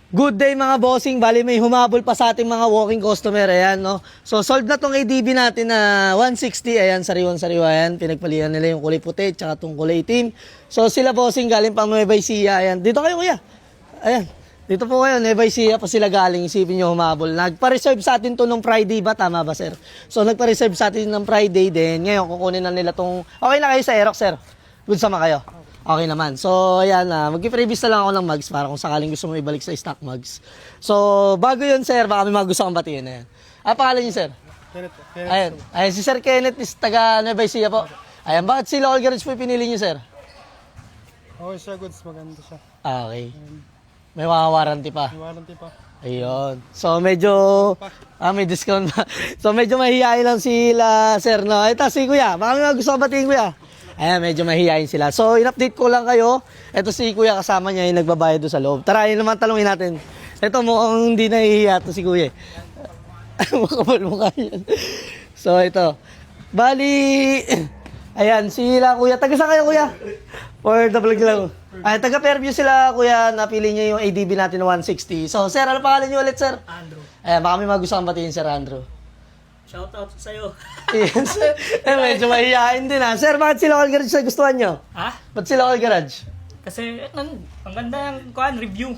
Good day mga bossing, bali may humabol pa sa ating mga walking customer, ayan no. So solve na tong ADB natin na 160, ayan sariwan-sariwa yan, pinagpalian nila yung kulay puti tsaka tong kulay itim. So sila bossing galing pang Nueva Ecija, ayan. Dito kayo kuya, ayan. Dito po kayo, Nueva Ecija pa sila galing, isipin nyo humabol. Nagpa-reserve sa atin to nung Friday ba, tama ba sir? So nagpa-reserve sa atin ng Friday din, ngayon kukunin na nila tong, okay na kayo sa Aerox sir? Good sama kayo? Okay naman. So, ayan na. Mag-previous na lang ako ng mugs para kung sakaling gusto mo ibalik sa stock mugs. So, bago yun, sir, baka may mga gusto kang batiin. Ayan. Pangalan niyo, sir? Kenneth. Ayan. Ayan, si Sir Kenneth is taga Nueva Ecija po. Ayan, bakit si Local Garage po yung pinili niyo, sir? Okay siya, goods. Maganda siya. Okay. May mga warranty pa. May warranty pa. Ayun. So, medyo, may discount pa. So, medyo mahihayin lang sila, sir, no? Ito, si kuya. Baka may mga gusto kang batiin, kuya. Ayan, medyo mahihayin sila. So, in-update ko lang kayo. Ito si kuya kasama niya yung nagbabayad doon sa loob. Tara, yun naman talungin natin. Ito mukhang hindi nahihiya to si kuya. Makapal mukha yan. So, ito. Bali, ayan, sila kuya. Taga saan kayo kuya? For the vlog lang. Ay, taga Fairview sila kuya. Napili niya yung ADB natin na 160. So, sir, ano pangalan niyo ulit, sir? Andrew. Ayan, baka may mga gusto kang batiin, Sir Andrew. Shoutout sa'yo. Yes. Medyo mahihayin din ha. Sir, bakit si Local Garage na gustuhan nyo? Ha? Ba't si Local Garage? Kasi ang ganda ng review.